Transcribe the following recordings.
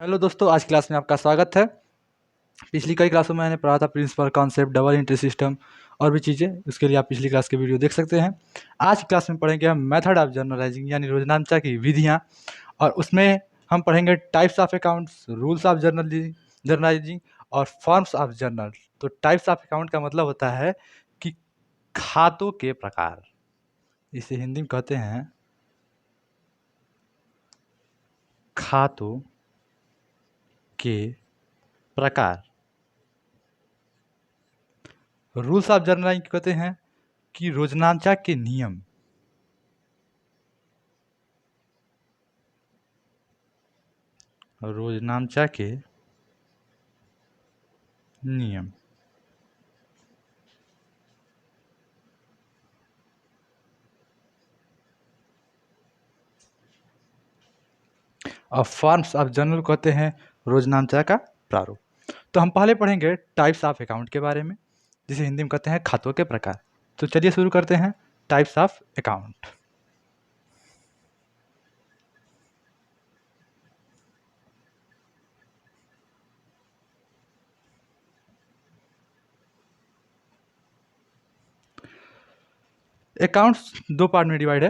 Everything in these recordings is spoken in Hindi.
हेलो दोस्तों, आज क्लास में आपका स्वागत है। पिछली कई क्लासों में मैंने पढ़ा था principle concept, double entry system और भी चीज़ें। उसके लिए आप पिछली क्लास के वीडियो देख सकते हैं। आज की क्लास में पढ़ेंगे हम मेथड ऑफ जर्नलाइजिंग यानी रोजनामचा की विधियाँ, और उसमें हम पढ़ेंगे types of accounts, rules of journalising और फॉर्म्स ऑफ जर्नल। तो टाइप्स ऑफ अकाउंट का मतलब होता है कि खातों के प्रकार, इसे हिंदी में कहते हैं खातों के प्रकार। रूल्स ऑफ जर्नलाइजिंग कहते हैं कि रोजनामचा के नियम। रोजनामचा के नियम। और फॉर्म्स ऑफ जर्नल कहते हैं रोजनामचा का प्रारूप। तो हम पहले पढ़ेंगे टाइप्स ऑफ अकाउंट के बारे में, जिसे हिंदी में कहते हैं खातों के प्रकार। तो चलिए शुरू करते हैं टाइप्स ऑफ अकाउंट। अकाउंट्स दो पार्ट में डिवाइड है।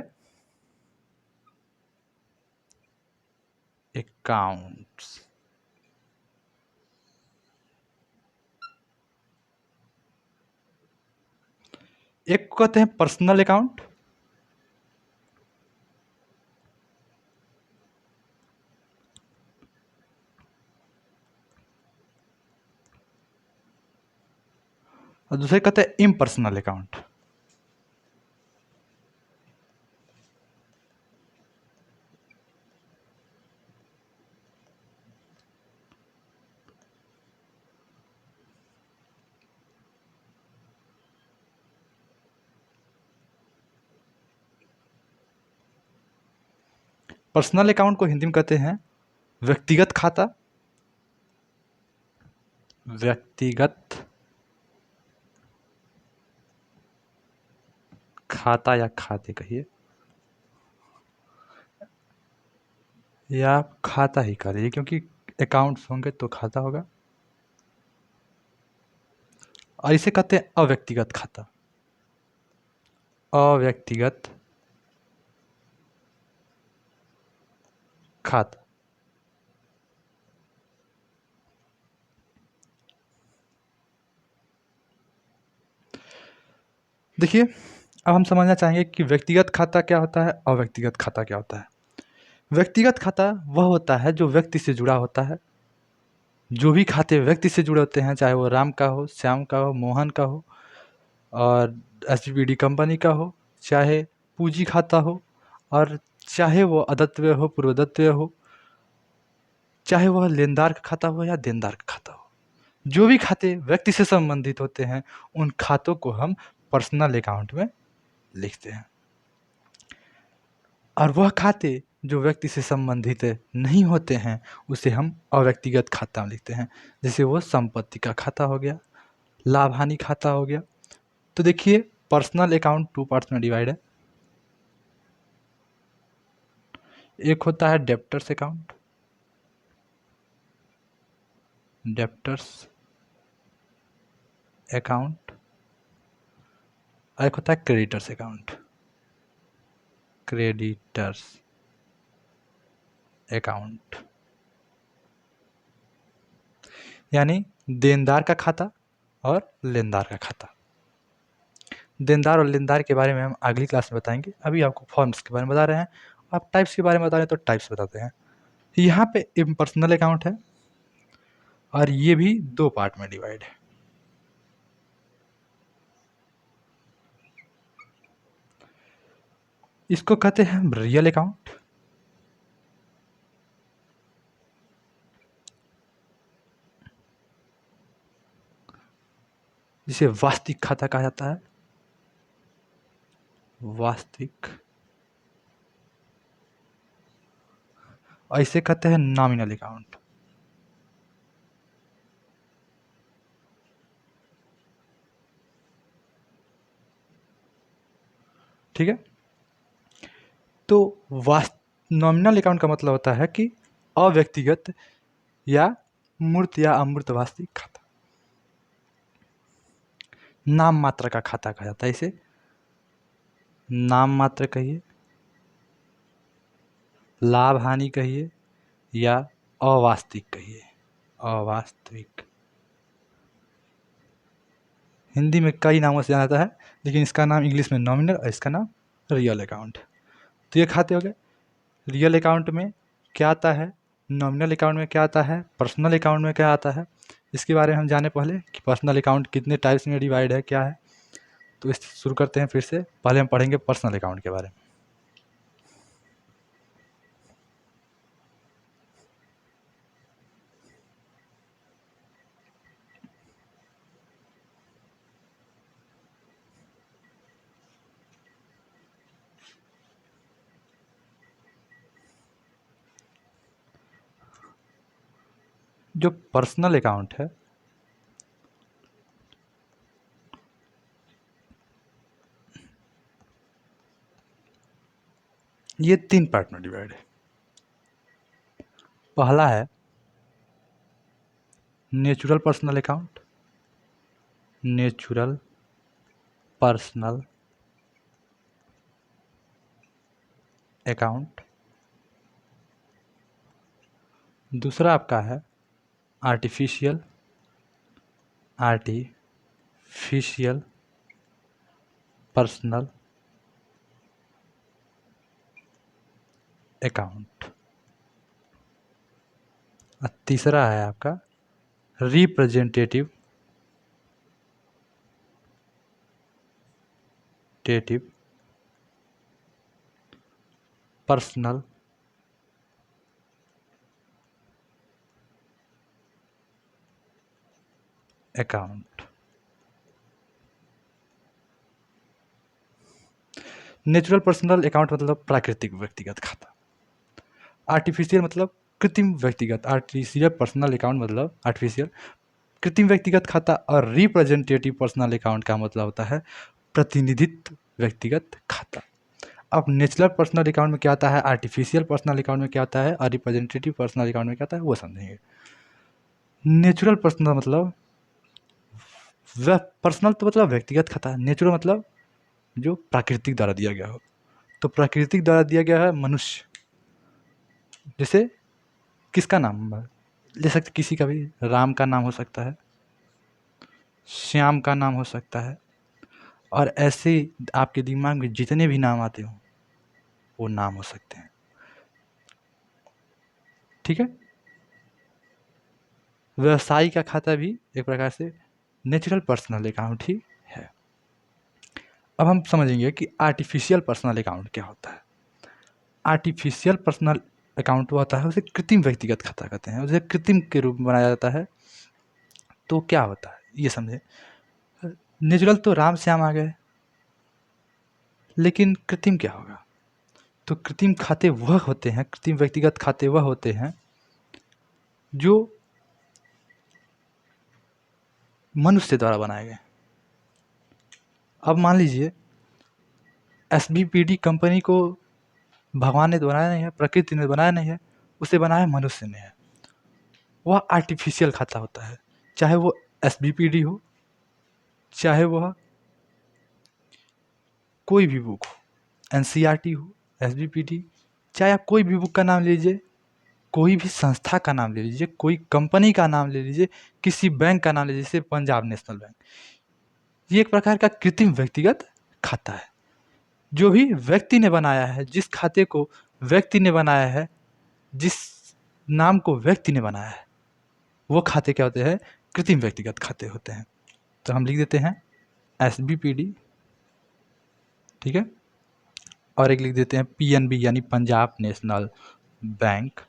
अकाउंट्स एक को कहते हैं पर्सनल अकाउंट, और दूसरे कहते हैं इम्पर्सनल अकाउंट। पर्सनल अकाउंट को हिंदी में कहते हैं व्यक्तिगत खाता, व्यक्तिगत खाता या खाते कहिए, या आप खाता ही करिए क्योंकि अकाउंट्स होंगे तो खाता होगा। और इसे कहते हैं अव्यक्तिगत खाता, अव्यक्तिगत खाता। देखिए, अब हम समझना चाहेंगे कि व्यक्तिगत खाता क्या होता है, अव्यक्तिगत खाता क्या होता है। व्यक्तिगत खाता वह होता है जो व्यक्ति से जुड़ा होता है। जो भी खाते व्यक्ति से जुड़े होते हैं, चाहे वो राम का हो, श्याम का हो, मोहन का हो, और एसपीडी कंपनी का हो, चाहे पूंजी खाता हो, और चाहे वो अदत्तव्य हो, पूर्वदत्तव्य हो, चाहे वह लेनदार का खाता हो या देनदार का खाता हो। जो भी खाते व्यक्ति से संबंधित होते हैं, उन खातों को हम पर्सनल अकाउंट में लिखते हैं। और वह खाते जो व्यक्ति से संबंधित नहीं होते हैं, उसे हम अव्यक्तिगत खाता में लिखते हैं। जैसे वो संपत्ति का खाता हो गया, लाभ हानि खाता हो गया। तो देखिए, पर्सनल अकाउंट टू पार्ट्स में डिवाइड है। एक होता है डेप्टर्स अकाउंट, डेप्टर्स अकाउंट, और एक होता है क्रेडिटर्स अकाउंट, क्रेडिटर्स अकाउंट। यानी देनदार का खाता और लेनदार का खाता। देनदार और लेनदार के बारे में हम अगली क्लास में बताएंगे। अभी आपको फॉर्म्स के बारे में बता रहे हैं। आप टाइप्स के बारे में बता रहे हैं तो टाइप्स बताते हैं। यहाँ पे इम्पर्सनल अकाउंट है, और ये भी दो पार्ट में डिवाइड है। इसको कहते हैं रियल अकाउंट, जिसे वास्तविक खाता कहा जाता है, वास्तविक। और इसे कहते हैं नॉमिनल अकाउंट। ठीक है। तो नॉमिनल अकाउंट का मतलब होता है कि अव्यक्तिगत या मूर्त या अमूर्त वास्तविक खाता। नाम मात्र का खाता कहा जाता है इसे। नाम मात्र कहिए, लाभ हानि कहिए, या अवास्तविक कहिए। अवास्तविक हिंदी में कई नामों से जाना जाता है, लेकिन इसका नाम इंग्लिश में नॉमिनल और इसका नाम रियल अकाउंट। तो ये खाते हो गए। रियल अकाउंट में क्या आता है, नॉमिनल अकाउंट में क्या आता है, पर्सनल अकाउंट में क्या आता है, इसके बारे में हम जाने पहले कि पर्सनल अकाउंट कितने टाइप्स में डिवाइड है, क्या है। तो इस शुरू करते हैं फिर से। पहले हम पढ़ेंगे पर्सनल अकाउंट के बारे में। जो पर्सनल अकाउंट है ये 3 पार्ट में डिवाइड है। पहला है natural personal account. Natural personal account. दूसरा आपका है आर्टिफिशियल पर्सनल अकाउंट। और तीसरा है आपका representative personal account. Natural personal account मतलब प्राकृतिक व्यक्तिगत खाता। आर्टिफिशियल मतलब कृत्रिम व्यक्तिगत। आर्टिफिशियल पर्सनल अकाउंट मतलब आर्टिफिशियल कृत्रिम व्यक्तिगत खाता। और रिप्रेजेंटेटिव पर्सनल अकाउंट का मतलब होता है प्रतिनिधित्व व्यक्तिगत खाता। अब नेचुरल पर्सनल अकाउंट में क्या आता है, आर्टिफिशियल पर्सनल अकाउंट में क्या आता है, और रिप्रेजेंटेटिव पर्सनल अकाउंट में क्या आता है, वो समझेंगे। नेचुरल पर्सनल मतलब पर्सनल तो मतलब व्यक्तिगत खाता है। नेचुरल मतलब जो प्राकृतिक द्वारा दिया गया हो। तो प्राकृतिक द्वारा दिया गया है मनुष्य। जैसे किसका नाम ले सकते, किसी का भी, राम का नाम हो सकता है, श्याम का नाम हो सकता है, और ऐसे आपके दिमाग में जितने भी नाम आते हो वो नाम हो सकते हैं। ठीक है। व्यवसायी का खाता भी एक प्रकार से नेचुरल पर्सनल अकाउंट ही है। अब हम समझेंगे कि आर्टिफिशियल पर्सनल अकाउंट क्या होता है। आर्टिफिशियल पर्सनल अकाउंट वो होता है, उसे कृत्रिम व्यक्तिगत खाता कहते हैं। उसे कृत्रिम के रूप में बनाया जाता है। तो क्या होता है ये समझे। नेचुरल तो राम श्याम आ गए, लेकिन कृत्रिम क्या होगा। तो कृत्रिम खाते वह होते हैं, कृत्रिम व्यक्तिगत खाते वह होते हैं जो मनुष्य द्वारा बनाए गए। अब मान लीजिए एसबीपीडी कंपनी को भगवान ने बनाया नहीं है, प्रकृति ने बनाया नहीं है, उसे बनाया मनुष्य ने है। वह आर्टिफिशियल खाता होता है। चाहे वो एसबीपीडी हो, चाहे वह कोई भी बुक हो, एनसीईआरटी हो, एसबीपीडी, चाहे आप कोई भी बुक का नाम ले लीजिए, कोई भी संस्था का नाम ले लीजिए, कोई कंपनी का नाम ले लीजिए, किसी बैंक का नाम ले लीजिए, जैसे पंजाब नेशनल बैंक। ये एक प्रकार का कृत्रिम व्यक्तिगत खाता है। जो भी व्यक्ति ने बनाया है, जिस खाते को व्यक्ति ने बनाया है, जिस नाम को व्यक्ति ने बनाया है, वो खाते क्या होते हैं, कृत्रिम व्यक्तिगत खाते होते हैं। तो हम लिख देते हैं एसबीपीडी, ठीक है, और एक लिख देते हैं पीएनबी यानी पंजाब नेशनल बैंक,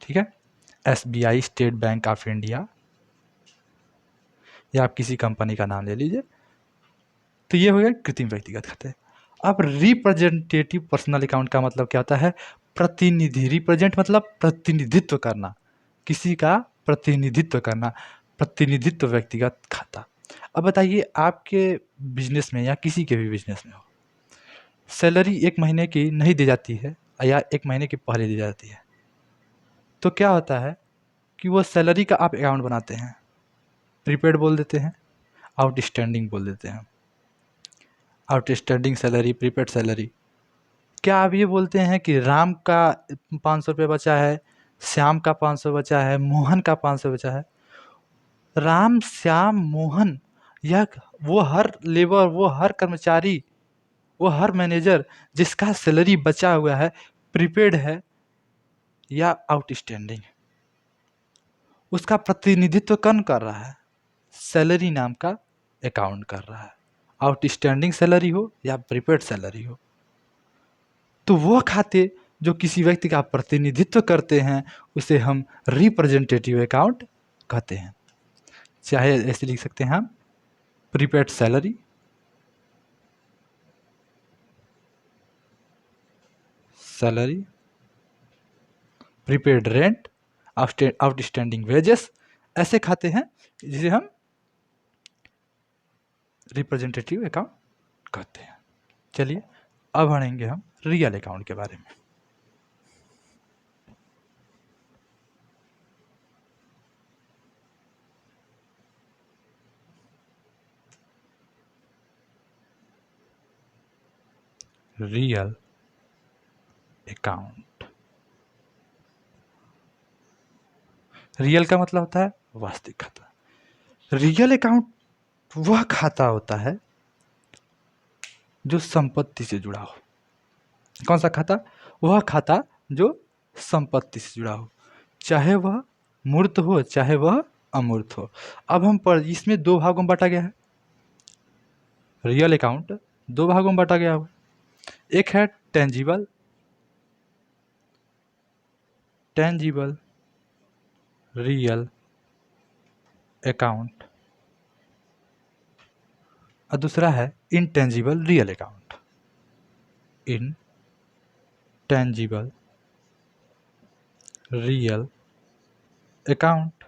ठीक है, SBI state bank of India, या आप किसी कंपनी का नाम ले लीजिए। तो ये हो गया कृत्रिम व्यक्तिगत खाते। अब रिप्रेजेंटेटिव पर्सनल अकाउंट का मतलब क्या होता है, प्रतिनिधि। रिप्रेजेंट मतलब प्रतिनिधित्व करना, किसी का प्रतिनिधित्व करना, प्रतिनिधित्व व्यक्तिगत खाता। अब बताइए आपके बिजनेस में या किसी के भी बिजनेस में हो, सैलरी 1 महीने की नहीं दी जाती है, या 1 महीने की पहले दी जाती है। तो क्या होता है कि वो सैलरी का आप अकाउंट बनाते हैं, प्रीपेड बोल देते हैं, आउटस्टैंडिंग बोल देते हैं। Outstanding salary, prepaid salary. क्या आप ये बोलते हैं कि राम का 500 रुपये बचा है, श्याम का 500 बचा है, मोहन का 500 बचा है? राम, श्याम, मोहन, यह वो हर लेबर, वो हर कर्मचारी, वो हर मैनेजर जिसका सैलरी बचा हुआ है, प्रीपेड है या आउटस्टैंडिंग, उसका प्रतिनिधित्व कौन कर रहा है? सैलरी नाम का अकाउंट कर रहा है। आउटस्टैंडिंग सैलरी हो या प्रीपेड सैलरी हो, तो वो खाते जो किसी व्यक्ति का प्रतिनिधित्व करते हैं उसे हम रिप्रेजेंटेटिव अकाउंट कहते हैं। चाहे ऐसे लिख सकते हैं हम, prepaid salary, prepaid rent, outstanding wages, ऐसे खाते हैं जिसे हम रिप्रेजेंटेटिव अकाउंट कहते हैं। चलिए अब पढ़ेंगे हम रियल अकाउंट के बारे में। रियल अकाउंट, रियल का मतलब होता है वास्तविक खाता। रियल अकाउंट वह खाता होता है जो संपत्ति से जुड़ा हो। कौन सा खाता? वह खाता जो संपत्ति से जुड़ा हो, चाहे वह मूर्त हो चाहे वह अमूर्त हो। अब हम इसमें दो भागों में बांटा गया है। रियल अकाउंट दो भागों में बांटा गया हुआ। एक है टेंजिबल रियल अकाउंट और दूसरा है intangible real account. Intangible real account.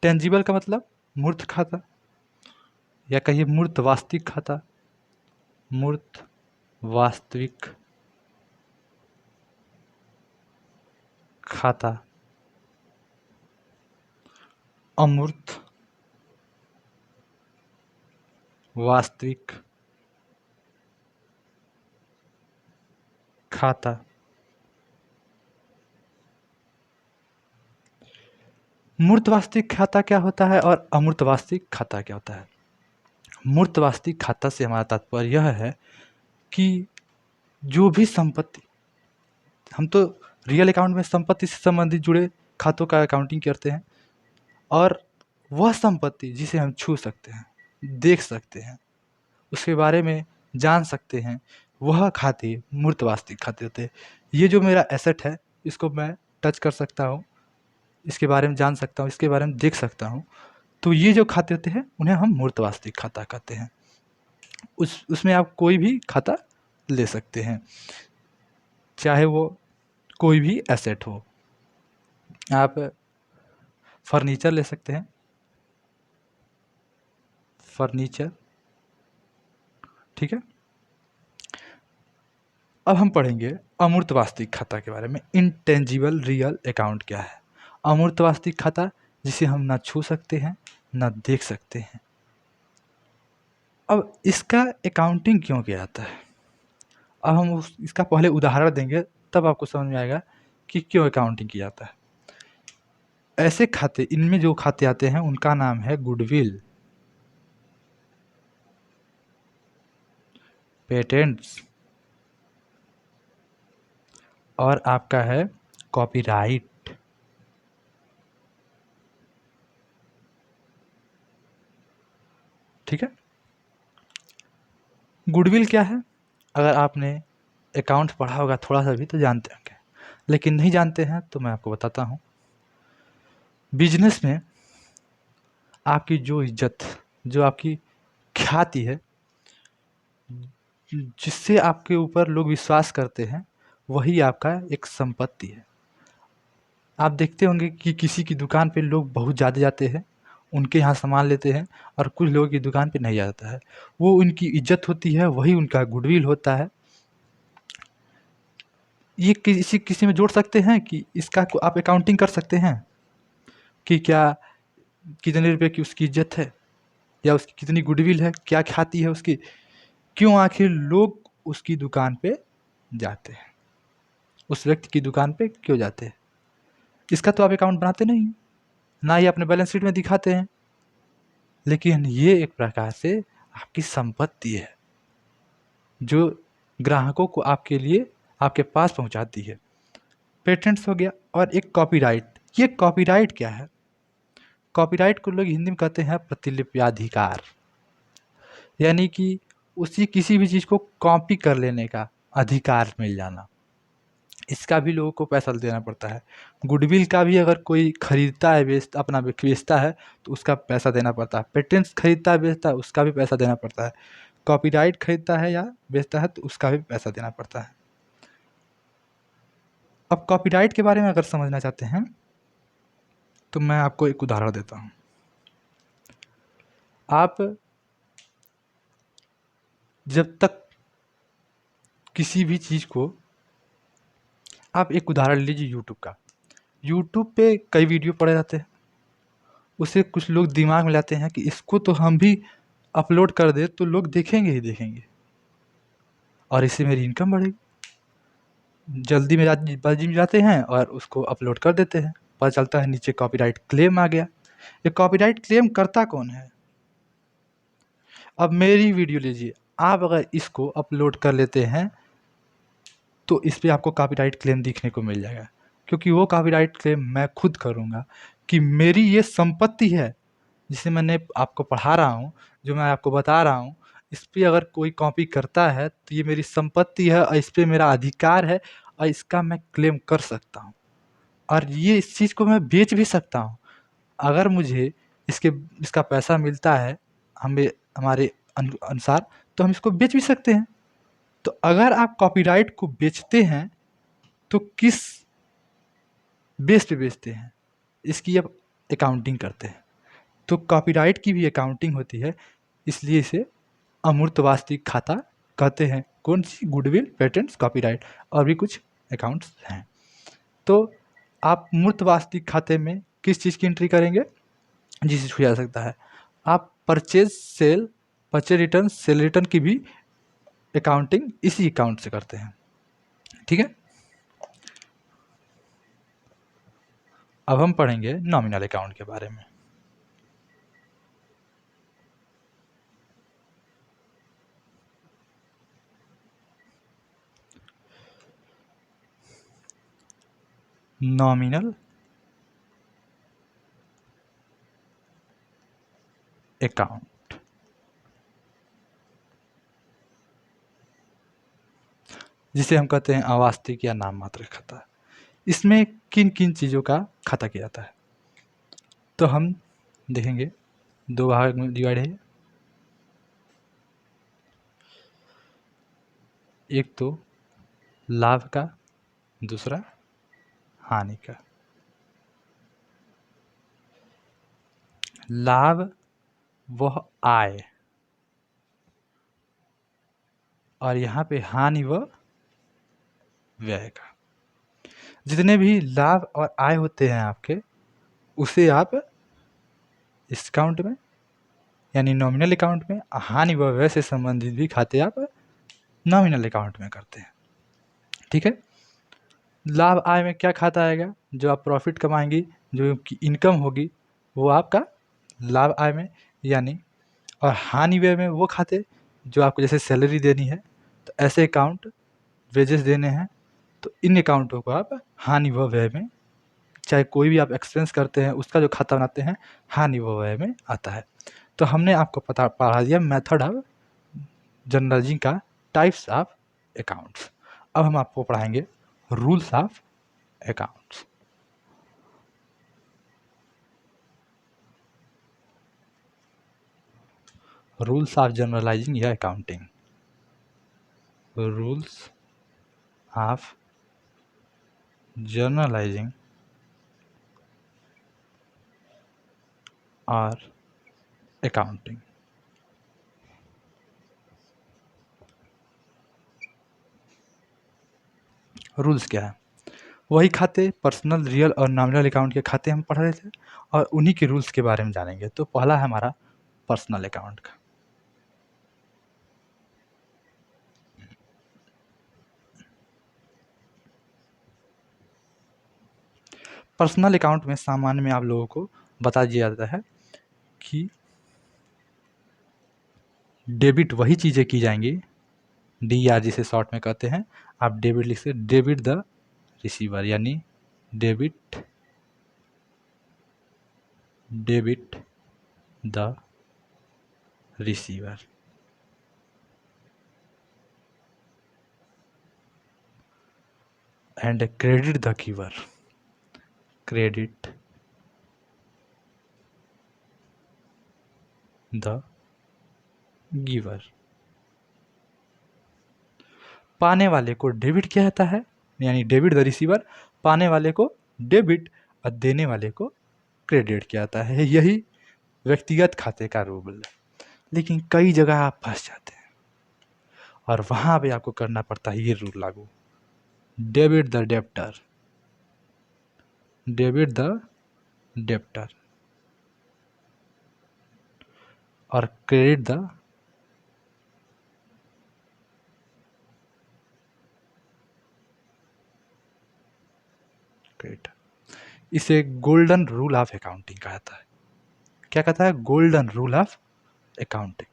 Tangible का मतलब मूर्त खाता या कहिए मूर्त वास्तविक खाता, मूर्त वास्तविक खाता। अमूर्त वास्तविक खाता। मूर्त वास्तविक खाता क्या होता है और अमूर्त वास्तविक खाता क्या होता है? मूर्त वास्तविक खाता से हमारा तात्पर्य यह है कि जो भी संपत्ति, हम तो रियल अकाउंट में संपत्ति से संबंधित जुड़े खातों का अकाउंटिंग करते हैं, और वह संपत्ति जिसे हम छू सकते हैं, देख सकते हैं, उसके बारे में जान सकते हैं, वह खाते मूर्त वास्तविक खाते होते हैं। ये जो मेरा एसेट है इसको मैं टच कर सकता हूँ, इसके बारे में जान सकता हूँ, इसके बारे में देख सकता हूँ, तो ये जो खाते होते हैं उन्हें हम मूर्त वास्तविक खाता कहते हैं। उसमें आप कोई भी खाता ले सकते हैं, चाहे वो कोई भी एसेट हो। आप फर्नीचर ले सकते हैं, फर्नीचर, ठीक है। अब हम पढ़ेंगे अमूर्त वास्तविक खाता के बारे में। इनटेंजिबल रियल अकाउंट क्या है? अमूर्त वास्तविक खाता जिसे हम ना छू सकते हैं ना देख सकते हैं। अब इसका अकाउंटिंग क्यों किया जाता है? अब हम इसका पहले उदाहरण देंगे, तब आपको समझ में आएगा कि क्यों अकाउंटिंग किया जाता है। ऐसे खाते, इनमें जो खाते आते हैं उनका नाम है गुडविल, पेटेंट्स और आपका है कॉपीराइट। ठीक है। गुडविल क्या है? अगर आपने अकाउंट पढ़ा होगा थोड़ा सा भी तो जानते होंगे, लेकिन नहीं जानते हैं तो मैं आपको बताता हूँ। बिजनेस में आपकी जो इज्जत, जो आपकी ख्याति है, जिससे आपके ऊपर लोग विश्वास करते हैं, वही आपका एक संपत्ति है। आप देखते होंगे कि किसी की दुकान पे लोग बहुत ज़्यादा जाते हैं, उनके यहाँ सामान लेते हैं, और कुछ लोगों की दुकान पे नहीं जाता है। वो उनकी इज्जत होती है, वही उनका गुडविल होता है। ये किसी किसी में जोड़ सकते हैं कि इसका आप अकाउंटिंग कर सकते हैं कि क्या कितने रुपए की उसकी इज्जत है, या उसकी कितनी गुडविल है, क्या ख्याति है उसकी, क्यों आखिर लोग उसकी दुकान पे जाते हैं, उस व्यक्ति की दुकान पे क्यों जाते हैं। इसका तो आप अकाउंट बनाते नहीं हैं, ना ही अपने बैलेंस शीट में दिखाते हैं, लेकिन ये एक प्रकार से आपकी संपत्ति है जो ग्राहकों को आपके लिए आपके पास पहुंचाती है। पेटेंट्स हो गया। और एक कॉपीराइट। ये कॉपीराइट क्या है? कॉपीराइट को लोग हिंदी में कहते हैं प्रतिलिप्याधिकार, यानी कि उसी किसी भी चीज़ को कॉपी कर लेने का अधिकार मिल जाना। इसका भी लोगों को पैसा देना पड़ता है। गुडविल का भी अगर कोई खरीदता है अपना बेचता है तो उसका पैसा देना पड़ता है। पेटेंट्स खरीदता है बेचता है उसका भी पैसा देना पड़ता है। कॉपीराइट खरीदता है या बेचता है तो उसका भी पैसा देना पड़ता है। अब कॉपीराइट के बारे में अगर समझना चाहते हैं तो मैं आपको एक उदाहरण देता हूँ। आप जब तक किसी भी चीज़ को, आप एक उदाहरण लीजिए यूट्यूब का। यूट्यूब पे कई वीडियो पड़े रहते हैं, उसे कुछ लोग दिमाग में लाते हैं कि इसको तो हम भी अपलोड कर दे तो लोग देखेंगे ही देखेंगे और इससे मेरी इनकम बढ़ेगी। जल्दी में बाजी में जाते हैं और उसको अपलोड कर देते हैं, पता चलता है नीचे कॉपीराइट क्लेम आ गया। ये कॉपीराइट क्लेम करता कौन है? अब मेरी वीडियो लीजिए, आप अगर इसको अपलोड कर लेते हैं तो इस पे आपको कॉपीराइट क्लेम दिखने को मिल जाएगा, क्योंकि वो कॉपीराइट क्लेम मैं खुद करूँगा कि मेरी ये संपत्ति है जिसे मैंने आपको पढ़ा रहा हूँ, जो मैं आपको बता रहा हूँ, इस पे अगर कोई कॉपी करता है तो ये मेरी संपत्ति है और इस पे मेरा अधिकार है और इसका मैं क्लेम कर सकता हूँ और ये इस चीज़ को मैं बेच भी सकता हूँ। अगर मुझे इसके इसका पैसा मिलता है हमें हमारे अनुसार तो हम इसको बेच भी सकते हैं। तो अगर आप कॉपीराइट को बेचते हैं तो किस बेस पे बेचते हैं, इसकी अब अकाउंटिंग करते हैं। तो कॉपीराइट की भी अकाउंटिंग होती है, इसलिए इसे अमूर्त वास्तविक खाता कहते हैं। कौन सी? गुडविल, पेटेंट्स, कॉपीराइट और भी कुछ अकाउंट्स हैं। तो आप मूर्त वास्तविक खाते में किस चीज़ की एंट्री करेंगे? जिसे छुआ जा सकता है। आप परचेज रिटर्न, सेल रिटर्न की भी अकाउंटिंग इसी अकाउंट से करते हैं। ठीक है। अब हम पढ़ेंगे नॉमिनल अकाउंट के बारे में। नॉमिनल अकाउंट जिसे हम कहते हैं अवास्तविक या नाम मात्र खाता। इसमें किन किन चीज़ों का खाता किया जाता है तो हम देखेंगे। दो भाग में डिवाइड है। एक तो लाभ का, दूसरा हानि का। लाभ वह आय और यहाँ पे हानि वह व्यय का। जितने भी लाभ और आय होते हैं आपके, उसे आप इस अकाउंट में यानी नॉमिनल अकाउंट में, हानि व व्यय से संबंधित भी खाते आप नॉमिनल अकाउंट में करते हैं। ठीक है। लाभ आय में क्या खाता आएगा? जो आप प्रॉफिट कमाएंगी, जो इनकम होगी वो आपका लाभ आय में, यानी और हानि व्यय में वो खाते जो आपको जैसे सैलरी देनी है तो ऐसे अकाउंट, वेजेस देने हैं तो इन अकाउंटों को आप हानि व व्यय में, चाहे कोई भी आप एक्सपेंस करते हैं उसका जो खाता बनाते हैं हानि व व्यय में आता है। तो हमने आपको पढ़ा दिया मेथड ऑफ जनरलाइजिंग का, टाइप्स ऑफ अकाउंट्स। अब हम आपको पढ़ाएंगे rules of accounts. Rules of journalising या अकाउंटिंग। रूल्स ऑफ जनरलाइजिंग और अकाउंटिंग। रूल्स क्या है, वही खाते पर्सनल, रियल और नॉमिनल अकाउंट के खाते हम पढ़ रहे थे और उन्हीं के रूल्स के बारे में जानेंगे। तो पहला है हमारा पर्सनल अकाउंट का। पर्सनल अकाउंट में सामान्य में आप लोगों को बता दिया जाता है कि डेबिट वही चीज़ें की जाएंगी, डी आर जिसे शॉर्ट में कहते हैं, आप डेबिट लिख सकते, डेबिट द रिसीवर, यानी debit the receiver, and credit the giver, credit the giver. पाने वाले को डेबिट किया जाता है, यानी डेबिट द रिसीवर, पाने वाले को डेबिट और देने वाले को क्रेडिट किया जाता है। यही व्यक्तिगत खाते का रूल है। लेकिन कई जगह आप फंस जाते हैं और वहां पे आपको करना पड़ता है ये रूल लागू, debit the debtor, debit the debtor और क्रेडिट द क्रेडिट। इसे गोल्डन रूल ऑफ अकाउंटिंग कहा जाता है। क्या कहता है? Golden rule of accounting.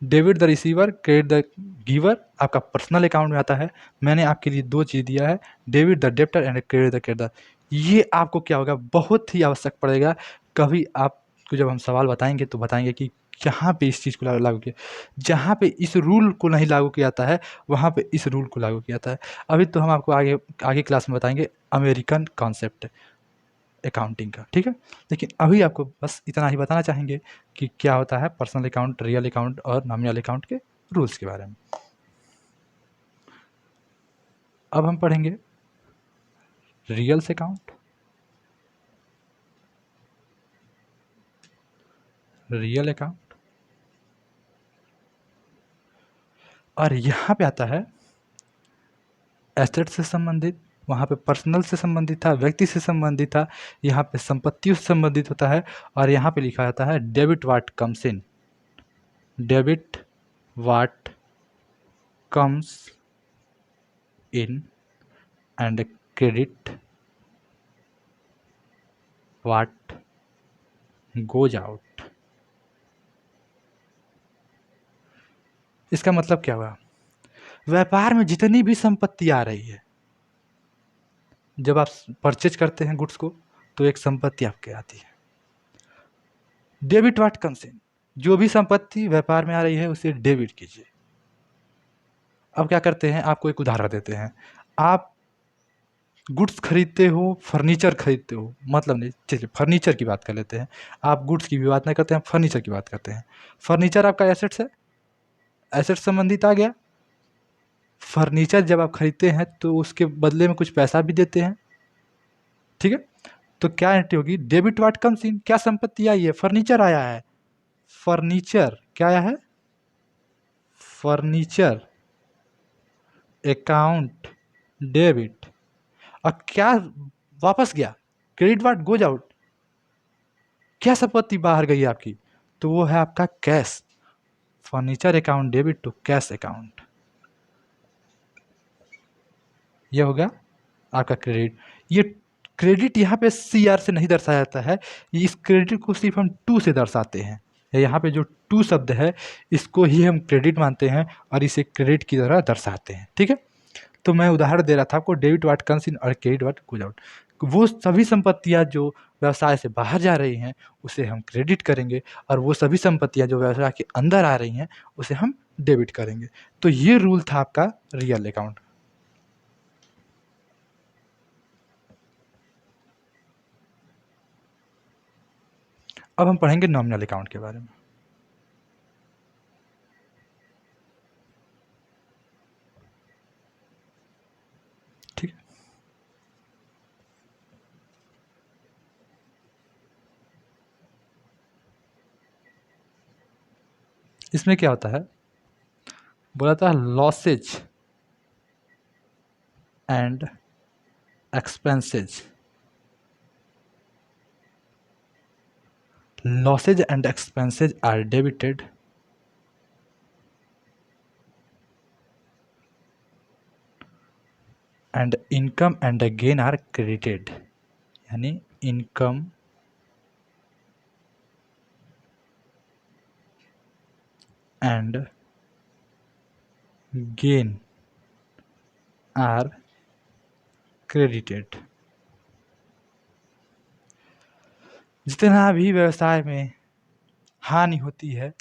Debit the receiver, credit the giver आपका पर्सनल अकाउंट में आता है। मैंने आपके लिए दो चीज़ दिया है, debit the debtor and credit the creditor. ये आपको क्या होगा, बहुत ही आवश्यक पड़ेगा। कभी आपको जब हम सवाल बताएंगे तो बताएंगे कि जहाँ पे इस चीज़ को लागू किया, जहाँ पे इस रूल को नहीं लागू किया जाता है वहाँ पे इस रूल को लागू किया जाता है। अभी तो हम आपको आगे आगे क्लास में बताएंगे अमेरिकन कॉन्सेप्ट अकाउंटिंग का, ठीक है। लेकिन अभी आपको बस इतना ही बताना चाहेंगे कि क्या होता है पर्सनल अकाउंट, रियल अकाउंट और नॉमिनल अकाउंट के रूल्स के बारे में। अब हम पढ़ेंगे रियल्स अकाउंट, रियल अकाउंट, और यहाँ पे आता है एसेट से संबंधित, वहाँ पे पर्सनल से संबंधित था, व्यक्ति से संबंधित था, यहाँ पे संपत्तियों से संबंधित होता है। और यहाँ पे लिखा जाता है debit watt comes in, debit watt comes in and credit what goes out. इसका मतलब क्या हुआ, व्यापार में जितनी भी संपत्ति आ रही है, जब आप परचेज करते हैं गुड्स को तो एक संपत्ति आपके आती है, डेबिट वाट कम्स इन, जो भी संपत्ति व्यापार में आ रही है उसे डेबिट कीजिए। अब क्या करते हैं, आपको एक उदाहरण देते हैं। आप गुड्स खरीदते हो, फर्नीचर खरीदते हो, मतलब नहीं, चलिए फर्नीचर की बात कर लेते हैं। आप गुड्स की भी बात नहीं करते हैं, फर्नीचर की बात करते हैं। फर्नीचर आपका एसेट्स है, एसेट संबंधित आ गया। फर्नीचर जब आप खरीदते हैं तो उसके बदले में कुछ पैसा भी देते हैं, ठीक है। तो क्या एंट्री होगी, डेबिट वाट कम्स इन, क्या संपत्ति आई है, फर्नीचर आया है, फर्नीचर क्या आया है, फर्नीचर अकाउंट डेबिट, और क्या वापस गया, क्रेडिट वाट गोज आउट, क्या संपत्ति बाहर गई आपकी, तो वो है आपका cash, furniture account debit to cash account, ये होगा आपका क्रेडिट। ये क्रेडिट यहाँ पे सी आर से नहीं दर्शाया जाता है, इस क्रेडिट को सिर्फ हम टू से दर्शाते हैं। यहाँ पे जो टू शब्द है इसको ही हम क्रेडिट मानते हैं और इसे क्रेडिट की तरह दर्शाते हैं, ठीक है। तो मैं उदाहरण दे रहा था आपको, डेबिट वाट कम्स इन और क्रेडिट वाट गोज आउट। वो सभी संपत्तियाँ जो व्यवसाय से बाहर जा रही हैं उसे हम क्रेडिट करेंगे, और वो सभी संपत्तियाँ जो व्यवसाय के अंदर आ रही हैं उसे हम डेबिट करेंगे। तो ये रूल था आपका रियल अकाउंट। अब हम पढ़ेंगे नॉमिनल अकाउंट के बारे में। ठीक है, इसमें क्या होता है, बोला था losses and expenses. Losses and expenses are debited and income and gain are credited. यानी income and gain are credited. जितना भी व्यवसाय में हानि होती है,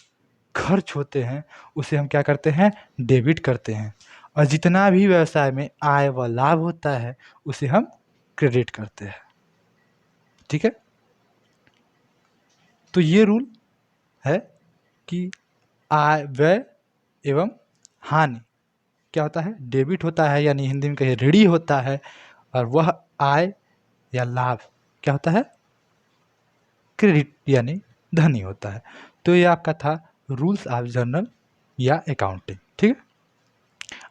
खर्च होते हैं, उसे हम क्या करते हैं, डेबिट करते हैं। और जितना भी व्यवसाय में आय व लाभ होता है, उसे हम क्रेडिट करते हैं। ठीक है, तो ये रूल है कि आय, व्यय एवं हानि क्या होता है, डेबिट होता है, यानी हिंदी में कहिए ऋणी होता है। और वह आय या लाभ क्या होता है, क्रेडिट यानी धनी होता है। तो ये आपका था रूल्स ऑफ जर्नल या अकाउंटिंग। ठीक है,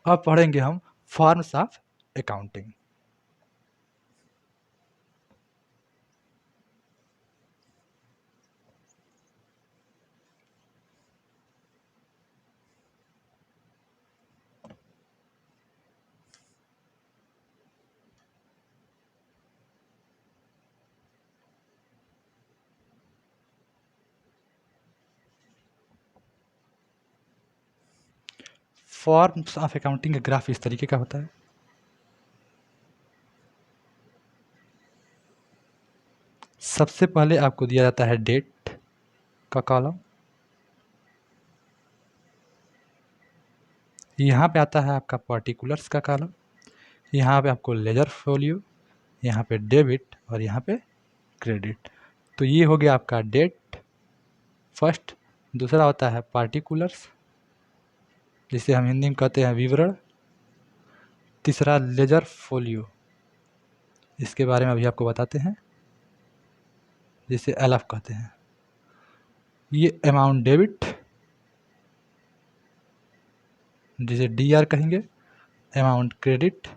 अब पढ़ेंगे हम forms of accounting. Forms of accounting का ग्राफ इस तरीके का होता है। सबसे पहले आपको दिया जाता है डेट का कॉलम, यहाँ पे आता है आपका पर्टिकुलर्स का कॉलम, यहाँ पे आपको लेजर फोलियो, यहाँ पे डेबिट और यहाँ पे क्रेडिट। तो ये हो गया आपका डेट फर्स्ट। दूसरा होता है पार्टिकुलर्स, जिसे हम हिंदी में कहते हैं विवरण। तीसरा लेजर फोलियो, इसके बारे में अभी आपको बताते हैं, जिसे एलएफ कहते हैं। ये अमाउंट डेबिट, जिसे डीआर कहेंगे। अमाउंट क्रेडिट,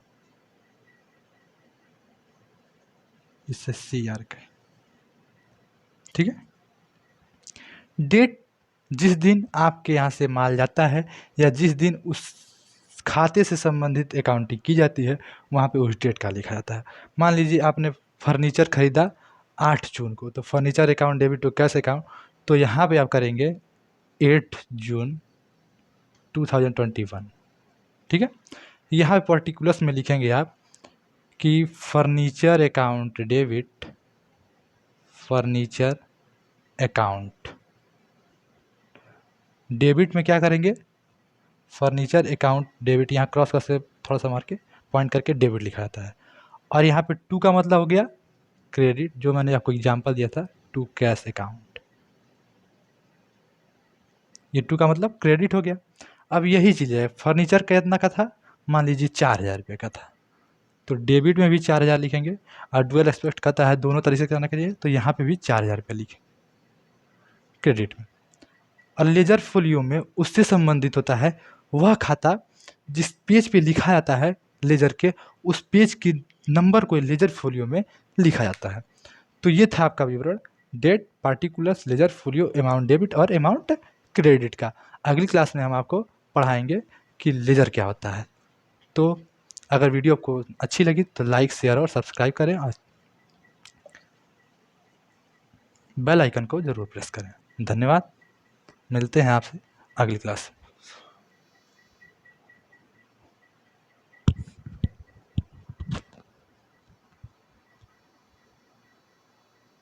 जिसे सीआर कहें। ठीक है, डेट जिस दिन आपके यहाँ से माल जाता है या जिस दिन उस खाते से संबंधित अकाउंटिंग की जाती है, वहाँ पे उस डेट का लिखा जाता है। मान लीजिए आपने फर्नीचर खरीदा 8 जून को, तो furniture account debit to cash account, तो यहाँ पे आप करेंगे 8 जून 2021। ठीक है, यहाँ पे पर्टिकुलर्स में लिखेंगे आप कि furniture account debit, furniture account debit में क्या करेंगे, फर्नीचर अकाउंट डेबिट, यहाँ क्रॉस कर से थोड़ा सा मार के पॉइंट करके डेबिट लिखा जाता है। और यहाँ पे टू का मतलब हो गया क्रेडिट, जो मैंने आपको एग्जांपल दिया था, टू कैश अकाउंट। ये टू का मतलब क्रेडिट हो गया। अब यही चीज़ है, फर्नीचर कितना का था, मान लीजिए 4,000 रुपये का था, तो डेबिट में भी 4,000 लिखेंगे। और डुअल एक्सपेक्ट करता है दोनों तरीके से करना चाहिए, तो यहाँ पे भी 4,000 रुपये लिखें क्रेडिट में। और लेजर फोलियो में उससे संबंधित होता है वह खाता जिस पेज पे लिखा जाता है लेजर के, उस पेज की नंबर को लेजर फोलियो में लिखा जाता है। तो ये था आपका विवरण date, particulars, ledger folio, amount debit और अमाउंट क्रेडिट का। अगली क्लास में हम आपको पढ़ाएंगे कि लेजर क्या होता है। तो अगर वीडियो आपको अच्छी लगी तो लाइक, शेयर और सब्सक्राइब करें और बेल आइकन को ज़रूर प्रेस करें। धन्यवाद, मिलते हैं आपसे अगली क्लास।